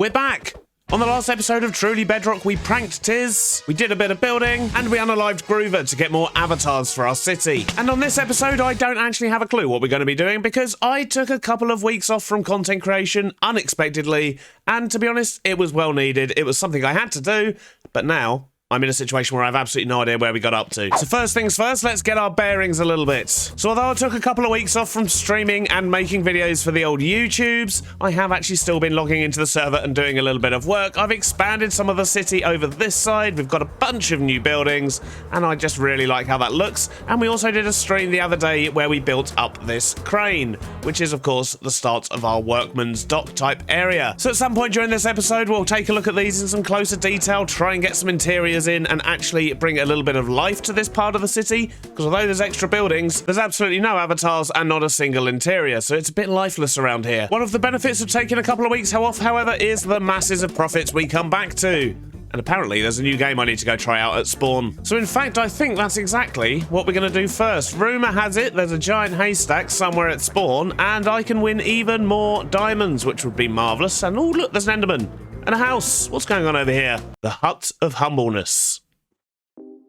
We're back! On the last episode of Truly Bedrock, we pranked Tiz, we did a bit of building, and we unalived Groover to get more avatars for our city. And on this episode, I don't actually have a clue what we're going to be doing because I took a couple of weeks off from content creation unexpectedly, and to be honest, it was well needed. It was something I had to do, but now I'm in a situation where I have absolutely no idea where we got up to. So first things first, let's get our bearings a little bit. So although I took a couple of weeks off from streaming and making videos for the old YouTubes, I have actually still been logging into the server and doing a little bit of work. I've expanded some of the city over this side. We've got a bunch of new buildings, and I just really like how that looks. And we also did a stream the other day where we built up this crane, which is of course the start of our workman's dock type area. So at some point during this episode, we'll take a look at these in some closer detail, try and get some interiors in and actually bring a little bit of life to this part of the city, because although there's extra buildings, there's absolutely no avatars and not a single interior, so it's a bit lifeless around here. One of the benefits of taking a couple of weeks off, however, is the masses of profits we come back to. And apparently there's a new game I need to go try out at spawn. So in fact, I think that's exactly what we're going to do first. Rumour has it there's a giant haystack somewhere at spawn, and I can win even more diamonds, which would be marvellous. And oh look, there's an Enderman. And a house. What's going on over here? The Hut of Humbleness.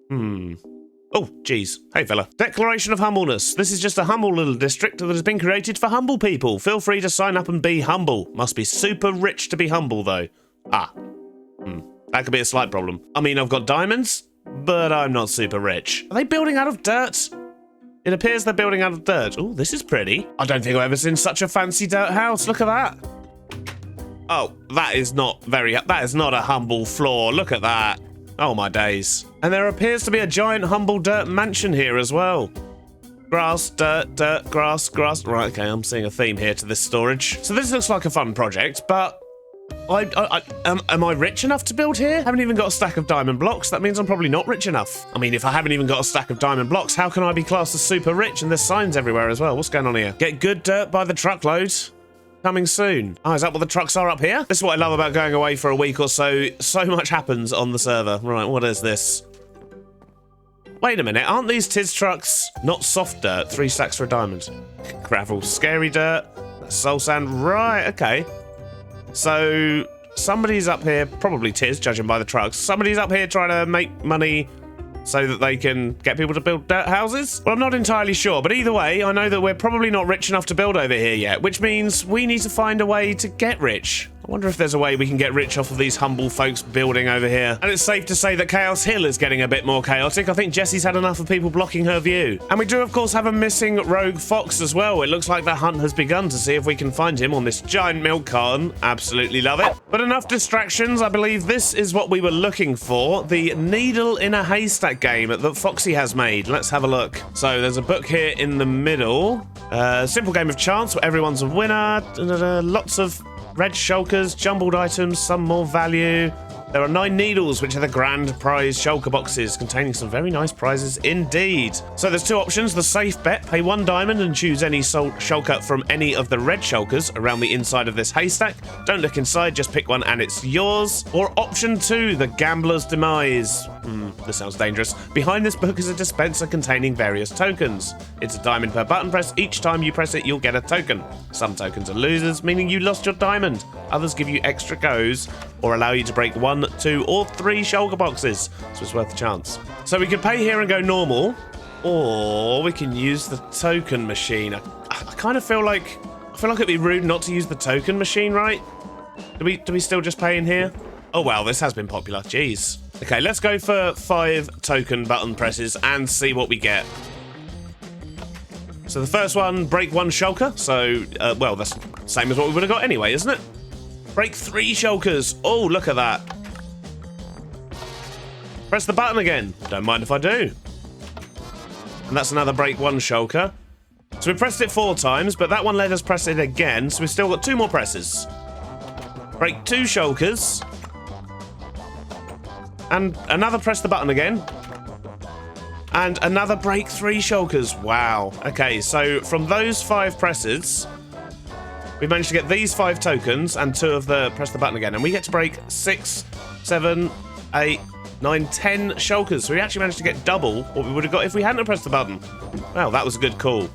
Oh, geez. Hey, fella. Declaration of Humbleness. This is just a humble little district that has been created for humble people. Feel free to sign up and be humble. Must be super rich to be humble, though. That could be a slight problem. I mean, I've got diamonds, but I'm not super rich. Are they building out of dirt? It appears they're building out of dirt. Oh, this is pretty. I don't think I've ever seen such a fancy dirt house. Look at that. Oh, that is not a humble floor. Look at that. Oh my days. And there appears to be a giant humble dirt mansion here as well. Grass, dirt, dirt, grass, grass. Right, okay, I'm seeing a theme here to this storage. So this looks like a fun project, but am I rich enough to build here? I haven't even got a stack of diamond blocks. That means I'm probably not rich enough. I mean, if I haven't even got a stack of diamond blocks, how can I be classed as super rich? And there's signs everywhere as well. What's going on here? Get good dirt by the truckload. Coming soon. Oh, is that what the trucks are up here? This is what I love about going away for a week or so. So much happens on the server. Right, what is this? Wait a minute, aren't these Tiz trucks not soft dirt? 3 stacks for a diamond. Gravel, scary dirt. That's soul sand. Right, okay. So somebody's up here, probably Tiz, judging by the trucks. Somebody's up here trying to make money so that they can get people to build dirt houses? Well, I'm not entirely sure, but either way, I know that we're probably not rich enough to build over here yet, which means we need to find a way to get rich. I wonder if there's a way we can get rich off of these humble folks building over here. And it's safe to say that Chaos Hill is getting a bit more chaotic. I think Jessie's had enough of people blocking her view. And we do, of course, have a missing rogue fox as well. It looks like the hunt has begun to see if we can find him on this giant milk carton. Absolutely love it. But enough distractions. I believe this is what we were looking for. The Needle in a Haystack game that Foxy has made. Let's have a look. So there's a book here in the middle. Simple game of chance where everyone's a winner. Lots of red shulkers, jumbled items, some more value. There are 9 needles, which are the grand prize shulker boxes, containing some very nice prizes indeed. So there's 2 options. The safe bet, pay 1 diamond and choose any shulker from any of the red shulkers around the inside of this haystack. Don't look inside, just pick one and it's yours. Or option 2, the gambler's demise. This sounds dangerous. Behind this book is a dispenser containing various tokens. It's a diamond per button press. Each time you press it, you'll get a token. Some tokens are losers, meaning you lost your diamond. Others give you extra goes or allow you to break 1, 2, or 3 shulker boxes, so it's worth a chance. So we could pay here and go normal, or we can use the token machine. I kind of feel like it'd be rude not to use the token machine, right? Do we still just pay in here? Oh wow, this has been popular. Jeez. Okay, let's go for 5 token button presses and see what we get. So the first one, break 1 shulker. So, well, that's the same as what we would have got anyway, isn't it? Break 3 shulkers. Oh, look at that. Press the button again. Don't mind if I do. And that's another break 1 shulker. So we pressed it 4 times, but that one let us press it again, so we've still got 2 more presses. Break 2 shulkers. And another press the button again. And another break 3 shulkers. Wow. Okay, so from those 5 presses, we managed to get these 5 tokens and 2 of the press the button again. And we get to break 6, 7, 8, 9, 10 shulkers. So we actually managed to get double what we would have got if we hadn't pressed the button. Wow, that was a good call.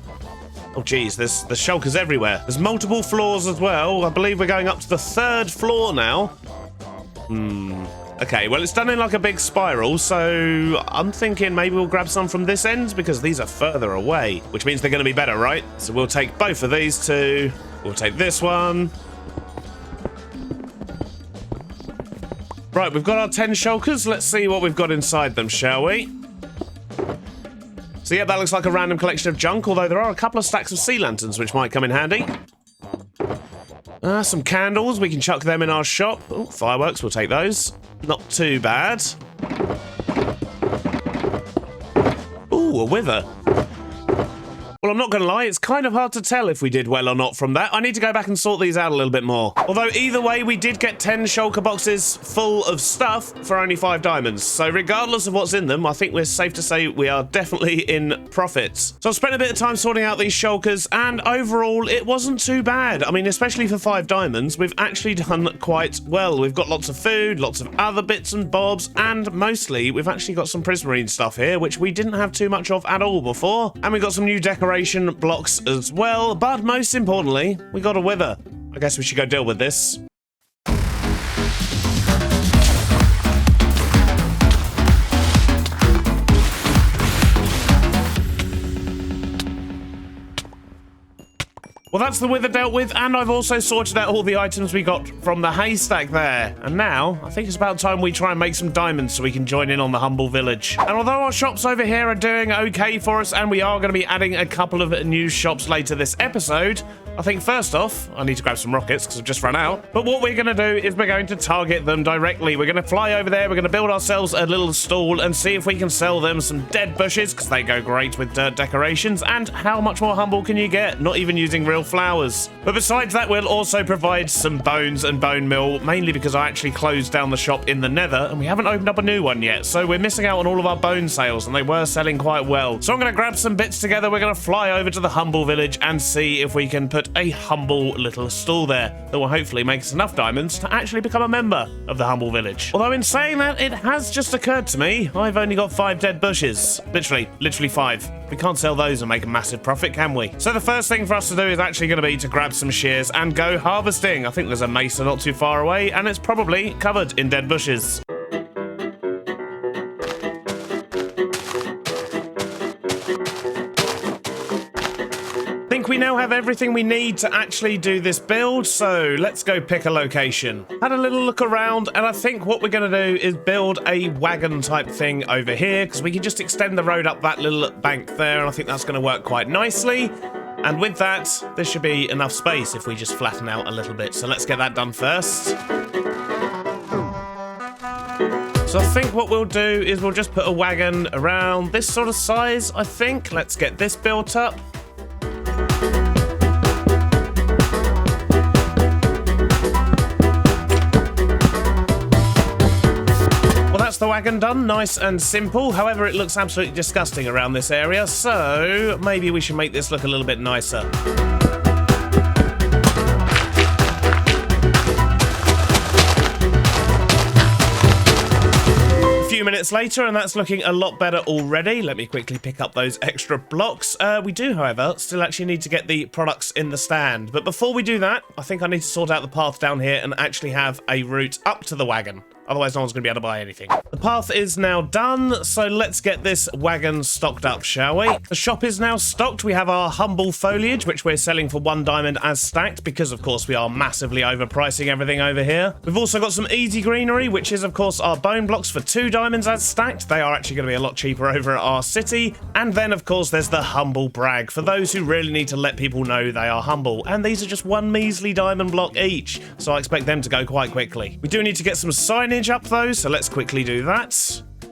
Oh, geez, there's shulkers everywhere. There's multiple floors as well. I believe we're going up to the 3rd floor now. Okay, well, it's done in like a big spiral, so I'm thinking maybe we'll grab some from this end because these are further away, which means they're going to be better, right? So we'll take both of these two. We'll take this one. Right, we've got our 10 shulkers. Let's see what we've got inside them, shall we? So yeah, that looks like a random collection of junk, although there are a couple of stacks of sea lanterns which might come in handy. Some candles, we can chuck them in our shop. Oh, fireworks, we'll take those. Not too bad. Ooh, a wither. Well, I'm not going to lie, it's kind of hard to tell if we did well or not from that. I need to go back and sort these out a little bit more. Although, either way, we did get 10 shulker boxes full of stuff for only 5 diamonds. So, regardless of what's in them, I think we're safe to say we are definitely in profits. So, I've spent a bit of time sorting out these shulkers, and overall, it wasn't too bad. I mean, especially for 5 diamonds, we've actually done quite well. We've got lots of food, lots of other bits and bobs, and mostly, we've actually got some prismarine stuff here, which we didn't have too much of at all before. And we've got some new decorations blocks as well, but most importantly, we got a wither. I guess we should go deal with this. Well, that's the wither dealt with, and I've also sorted out all the items we got from the haystack there. And now, I think it's about time we try and make some diamonds so we can join in on the humble village. And although our shops over here are doing okay for us, and we are going to be adding a couple of new shops later this episode, I think first off, I need to grab some rockets because I've just run out. But what we're going to do is we're going to target them directly. We're going to fly over there, we're going to build ourselves a little stall and see if we can sell them some dead bushes, because they go great with dirt decorations. And how much more humble can you get? Not even using real flowers. But besides that, we'll also provide some bones and bone meal, mainly because I actually closed down the shop in the nether and we haven't opened up a new one yet, so we're missing out on all of our bone sales, and they were selling quite well. So I'm going to grab some bits together, we're going to fly over to the humble village and see if we can put a humble little stall there that will hopefully make us enough diamonds to actually become a member of the humble village. Although in saying that, it has just occurred to me, I've only got 5 dead bushes. Literally 5. We can't sell those and make a massive profit, can we? So the first thing for us to do is actually going to be to grab some shears and go harvesting. I think there's a mesa not too far away, and it's probably covered in dead bushes. I think we now have everything we need to actually do this build, so let's go pick a location. Had a little look around, and I think what we're going to do is build a wagon type thing over here, because we can just extend the road up that little bank there, and I think that's going to work quite nicely. And with that, there should be enough space if we just flatten out a little bit. So let's get that done first. So I think what we'll do is we'll just put a wagon around this sort of size, I think. Let's get this built up. That's the wagon done, nice and simple. However, it looks absolutely disgusting around this area, so maybe we should make this look a little bit nicer. A few minutes later, and that's looking a lot better already. Let me quickly pick up those extra blocks. We do, however, still actually need to get the products in the stand. But before we do that, I think I need to sort out the path down here and actually have a route up to the wagon. Otherwise, no one's going to be able to buy anything. The path is now done, so let's get this wagon stocked up, shall we? The shop is now stocked. We have our humble foliage, which we're selling for 1 diamond as stacked, because, of course, we are massively overpricing everything over here. We've also got some easy greenery, which is, of course, our bone blocks for 2 diamonds as stacked. They are actually going to be a lot cheaper over at our city. And then, of course, there's the humble brag, for those who really need to let people know they are humble. And these are just 1 measly diamond block each, so I expect them to go quite quickly. We do need to get some signage up though, so let's quickly do that.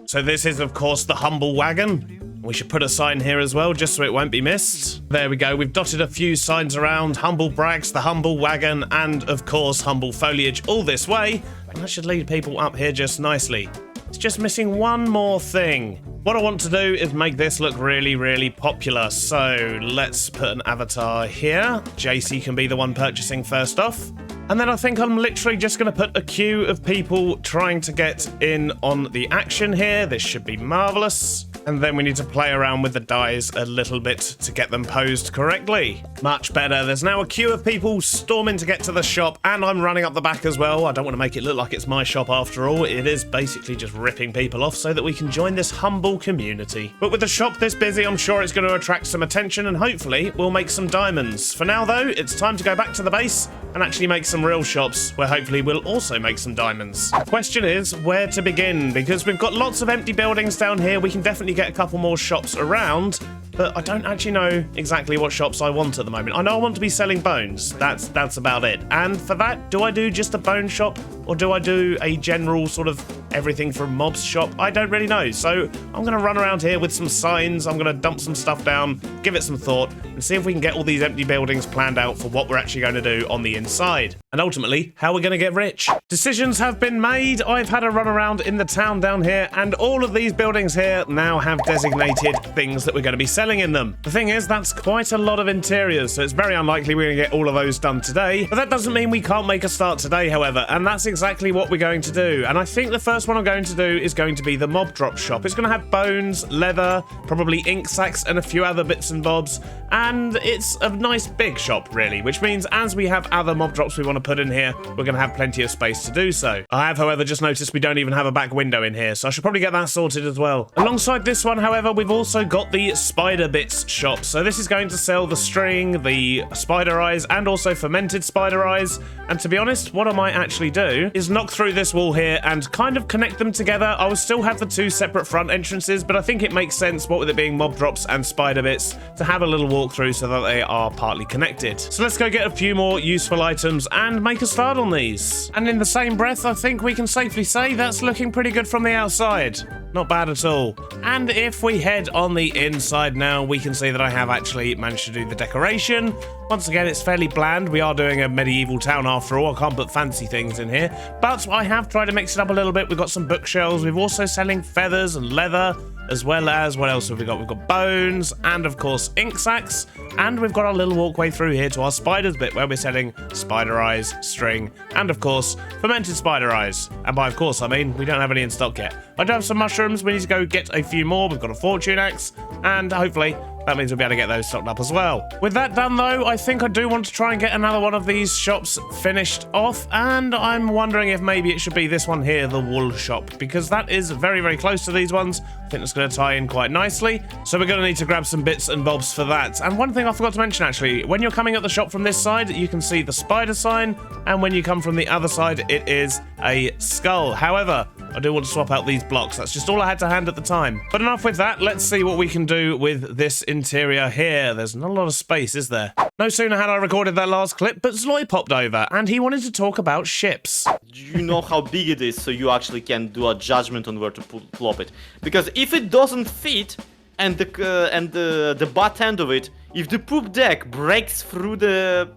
So this is, of course, the humble wagon. We should put a sign here as well, just so it won't be missed. There we go. We've dotted a few signs around. Humble brags, the humble wagon, and, of course, humble foliage all this way. And that should lead people up here just nicely. It's just missing one more thing. What I want to do is make this look really, really popular. So let's put an avatar here. JC can be the one purchasing first off. And then I think I'm literally just going to put a queue of people trying to get in on the action here. This should be marvellous. And then we need to play around with the dies a little bit to get them posed correctly. Much better. There's now a queue of people storming to get to the shop, and I'm running up the back as well. I don't want to make it look like it's my shop after all. It is basically just ripping people off so that we can join this humble community. But with the shop this busy, I'm sure it's going to attract some attention, and hopefully we'll make some diamonds. For now though, it's time to go back to the base and actually make some real shops where hopefully we'll also make some diamonds. The question is where to begin, because we've got lots of empty buildings down here. We can definitely get a couple more shops around, but I don't actually know exactly what shops I want at the moment. I know I want to be selling bones. That's about it. And for that, do I do just a bone shop, or do I do a general sort of everything from mobs shop? I don't really know. So I'm going to run around here with some signs. I'm going to dump some stuff down, give it some thought, and see if we can get all these empty buildings planned out for what we're actually going to do on the inside. And ultimately, how we're going to get rich. Decisions have been made. I've had a run around in the town down here, and all of these buildings here now have designated things that we're going to be selling in them. The thing is, that's quite a lot of interiors, so it's very unlikely we're going to get all of those done today. But that doesn't mean we can't make a start today, however, and that's exactly what we're going to do. And I think the first one I'm going to do is going to be the mob drop shop. It's going to have bones, leather, probably ink sacks, and a few other bits and bobs. And it's a nice big shop, really, which means as we have other mob drops we want to put in here, we're going to have plenty of space to do so. I have, however, just noticed we don't even have a back window in here, so I should probably get that sorted as well. Alongside this one, however, we've also got the spider bits shop. So this is going to sell the string, the spider eyes, and also fermented spider eyes. And to be honest, what I might actually do is knock through this wall here and kind of connect them together. I will still have the two separate front entrances, but I think it makes sense, what with it being mob drops and spider bits, to have a little walkthrough so that they are partly connected. So let's go get a few more useful items and make a start on these. And in the same breath, I think we can safely say that's looking pretty good from the outside. Not bad at all. And if we head on the inside now, we can see that I have actually managed to do the decoration. Once again, it's fairly bland. We are doing a medieval town after all. I can't put fancy things in here. But I have tried to mix it up a little bit. We've got some bookshelves. We've also selling feathers and leather, as well as, what else have we got? We've got bones and, of course, ink sacks. And we've got our little walkway through here to our spiders bit, where we're selling spider eyes, string, and, of course, fermented spider eyes. And by of course, I mean we don't have any in stock yet. I do have some mushrooms. We need to go get a few more. We've got a fortune axe, and hopefully that means we'll be able to get those stocked up as well. With that done, though, I think I do want to try and get another one of these shops finished off, and I'm wondering if maybe it should be this one here, the wool shop, because that is very, very close to these ones. I think that's going to tie in quite nicely, so we're going to need to grab some bits and bobs for that. And one thing I forgot to mention, actually, when you're coming at the shop from this side, you can see the spider sign, and when you come from the other side, it is a skull. However, I do want to swap out these blocks. That's just all I had to hand at the time. But enough with that. Let's see what we can do with this interior here. There's not a lot of space, is there? No sooner had I recorded that last clip, but Zloy popped over, and he wanted to talk about ships. Do you know how big it is, so you actually can do a judgment on where to plop it? Because if it doesn't fit, and the butt end of it, if the poop deck breaks through the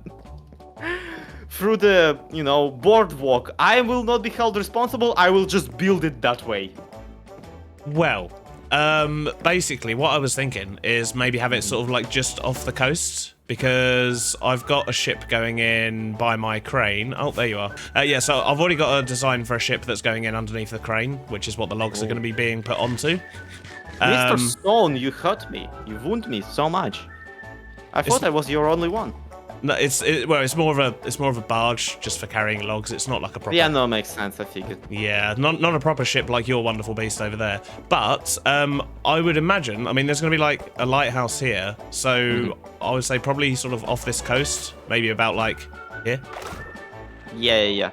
you know, boardwalk, I will not be held responsible. I will just build it that way. Well, basically what I was thinking is maybe have it sort of like just off the coast, because I've got a ship going in by my crane. Oh, there you are. Yeah, so I've already got a design for a ship that's going in underneath the crane, which is what the logs are going to be being put onto. Mr. Stone, you hurt me. You wound me so much. I thought I was your only one. No, it's more of a barge just for carrying logs. It's not like a proper. Yeah, no, makes sense. I figured. Yeah, not a proper ship like your wonderful beast over there. But I would imagine. I mean, there's going to be like a lighthouse here, so I would say probably sort of off this coast, maybe about like here. Yeah.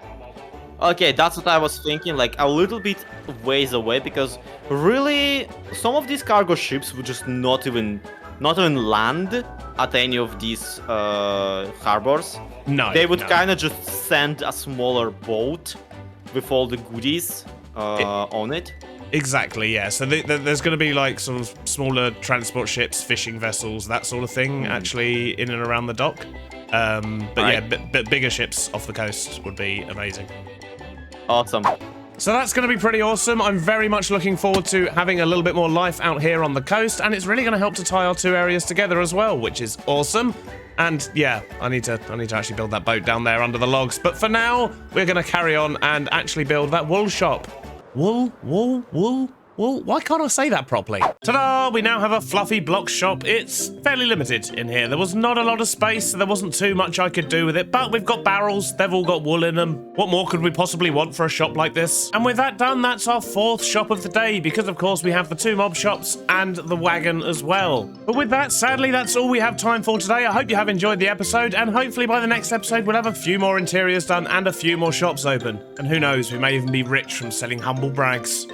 Okay, that's what I was thinking. Like a little bit ways away, because really, some of these cargo ships would just not even land at any of these harbors. No, they would kind of just send a smaller boat with all the goodies on it. Exactly, yeah. So there's going to be like sort of smaller transport ships, fishing vessels, that sort of thing, actually in and around the dock. But right. Yeah, bigger ships off the coast would be amazing. Awesome. So that's going to be pretty awesome. I'm very much looking forward to having a little bit more life out here on the coast, and it's really going to help to tie our two areas together as well, which is awesome. And yeah, I need to actually build that boat down there under the logs. But for now, we're going to carry on and actually build that wool shop. Wool? Well, why can't I say that properly? Ta-da! We now have a fluffy block shop. It's fairly limited in here. There was not a lot of space, so there wasn't too much I could do with it, but we've got barrels. They've all got wool in them. What more could we possibly want for a shop like this? And with that done, that's our 4th shop of the day, because of course we have the 2 mob shops and the wagon as well. But with that, sadly, that's all we have time for today. I hope you have enjoyed the episode, and hopefully by the next episode we'll have a few more interiors done and a few more shops open. And who knows, we may even be rich from selling humble brags.